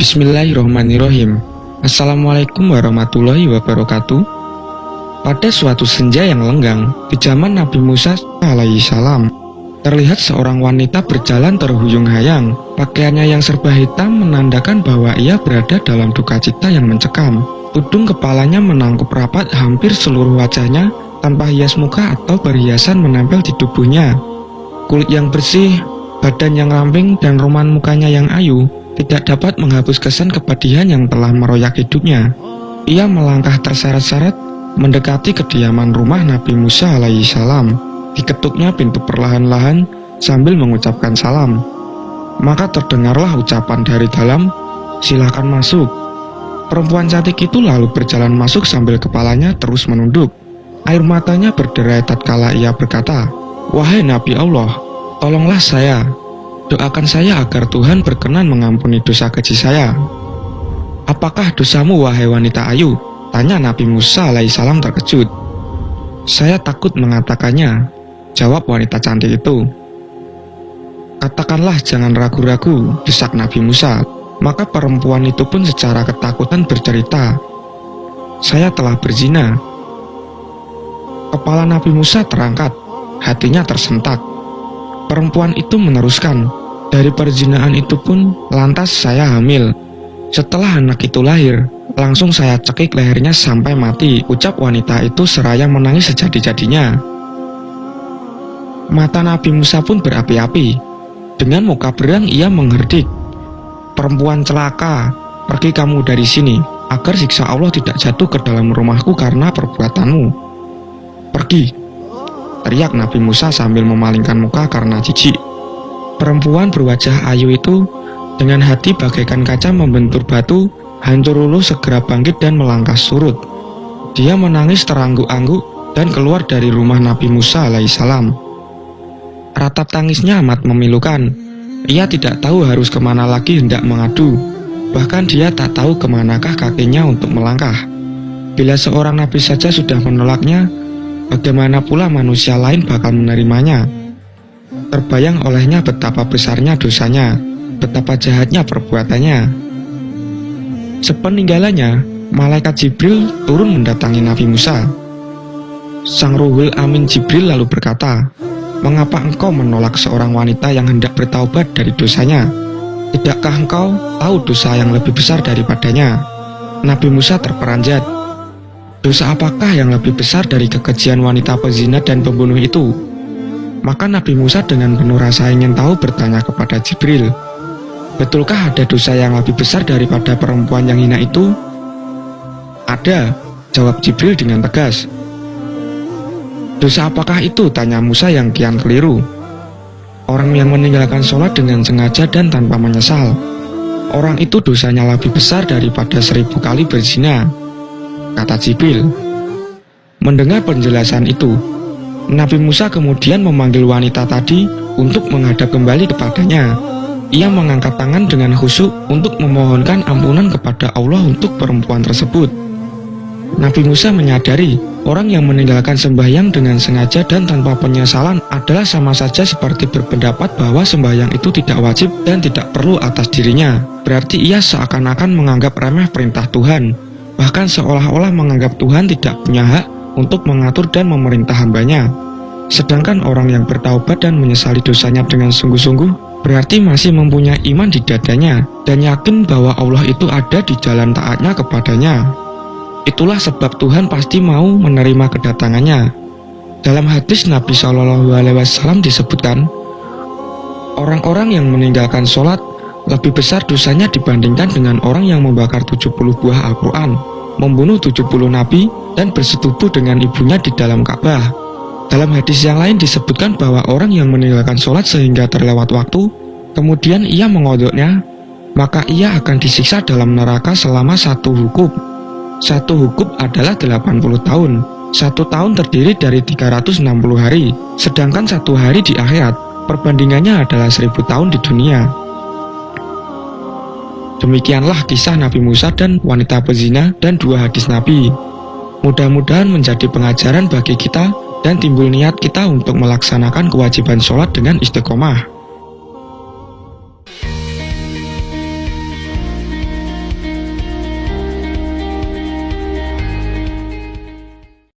Bismillahirrahmanirrahim. Assalamualaikum warahmatullahi wabarakatuh. Pada suatu senja yang lenggang di zaman Nabi Musa alaihissalam, terlihat seorang wanita berjalan terhuyung-hayang. Pakaiannya yang serba hitam menandakan bahwa ia berada dalam duka cita yang mencekam. Tudung kepalanya menangkup rapat hampir seluruh wajahnya tanpa hias muka atau perhiasan menempel di tubuhnya. Kulit yang bersih, badan yang ramping, dan roman mukanya yang ayu tidak dapat menghapus kesan kepedihan yang telah meroyak hidupnya. Ia melangkah terseret-seret mendekati kediaman rumah Nabi Musa alaihissalam. Diketuknya pintu perlahan-lahan sambil mengucapkan salam. Maka terdengarlah ucapan dari dalam, "Silakan masuk." Perempuan cantik itu lalu berjalan masuk sambil kepalanya terus menunduk. Air matanya berderai tatkala ia berkata, "Wahai Nabi Allah, tolonglah saya. Doakan saya agar Tuhan berkenan mengampuni dosa keji saya." "Apakah dosamu, wahai wanita ayu?" tanya Nabi Musa alaihissalam terkejut. "Saya takut mengatakannya," jawab wanita cantik itu. "Katakanlah, jangan ragu-ragu," desak Nabi Musa. Maka perempuan itu pun secara ketakutan bercerita, "Saya telah berzina." Kepala Nabi Musa terangkat, hatinya tersentak. Perempuan itu meneruskan, "Dari perzinaan itu pun lantas saya hamil. Setelah anak itu lahir, langsung saya cekik lehernya sampai mati," ucap wanita itu seraya menangis sejadi-jadinya. Mata Nabi Musa pun berapi-api. Dengan muka berang ia mengherdik, "Perempuan celaka, pergi kamu dari sini, agar siksa Allah tidak jatuh ke dalam rumahku karena perbuatanmu. Pergi!" teriak Nabi Musa sambil memalingkan muka karena jijik. Perempuan berwajah ayu itu dengan hati bagaikan kaca membentur batu, hancur luluh segera bangkit dan melangkah surut. Dia menangis terangguk-angguk dan keluar dari rumah Nabi Musa alaihissalam. Ratap tangisnya amat memilukan. Ia tidak tahu harus kemana lagi hendak mengadu. Bahkan dia tak tahu kemanakah kakinya untuk melangkah. Bila seorang nabi saja sudah menolaknya, bagaimana pula manusia lain bakal menerimanya? Terbayang olehnya betapa besarnya dosanya, betapa jahatnya perbuatannya. Sepeninggalannya, malaikat Jibril turun mendatangi Nabi Musa. Sang Ruhul Amin Jibril lalu berkata, "Mengapa engkau menolak seorang wanita yang hendak bertaubat dari dosanya? Tidakkah engkau tahu dosa yang lebih besar daripadanya?" Nabi Musa terperanjat. Dosa apakah yang lebih besar dari kekejian wanita pezina dan pembunuh itu? Maka Nabi Musa dengan penuh rasa ingin tahu bertanya kepada Jibril, "Betulkah ada dosa yang lebih besar daripada perempuan yang hina itu?" "Ada," jawab Jibril dengan tegas. "Dosa apakah itu?" tanya Musa yang kian keliru. "Orang yang meninggalkan sholat dengan sengaja dan tanpa menyesal. Orang itu dosanya lebih besar daripada 1000 kali berzina," kata Jibril. Mendengar penjelasan itu, Nabi Musa kemudian memanggil wanita tadi untuk menghadap kembali kepadanya. Ia mengangkat tangan dengan khusyuk untuk memohonkan ampunan kepada Allah untuk perempuan tersebut. Nabi Musa menyadari orang yang meninggalkan sembahyang dengan sengaja dan tanpa penyesalan adalah sama saja seperti berpendapat bahwa sembahyang itu tidak wajib dan tidak perlu atas dirinya. Berarti ia seakan-akan menganggap remeh perintah Tuhan, bahkan seolah-olah menganggap Tuhan tidak punya hak untuk mengatur dan memerintah hambanya. Sedangkan orang yang bertaubat dan menyesali dosanya dengan sungguh-sungguh berarti masih mempunyai iman di dadanya dan yakin bahwa Allah itu ada di jalan taatnya kepadanya. Itulah sebab Tuhan pasti mau menerima kedatangannya. Dalam hadis Nabi SAW disebutkan, orang-orang yang meninggalkan sholat lebih besar dosanya dibandingkan dengan orang yang membakar 70 buah Al-Quran, membunuh 70 nabi, dan bersetubuh dengan ibunya di dalam Ka'bah. Dalam hadis yang lain disebutkan bahwa orang yang meninggalkan sholat sehingga terlewat waktu, kemudian ia mengodoknya, maka ia akan disiksa dalam neraka selama 1 hukub. 1 hukub adalah 80 tahun. 1 tahun terdiri dari 360 hari, sedangkan 1 hari di akhirat perbandingannya adalah 1000 tahun di dunia. Demikianlah kisah Nabi Musa dan wanita pezina dan 2 hadis Nabi. Mudah-mudahan menjadi pengajaran bagi kita dan timbul niat kita untuk melaksanakan kewajiban sholat dengan istiqomah.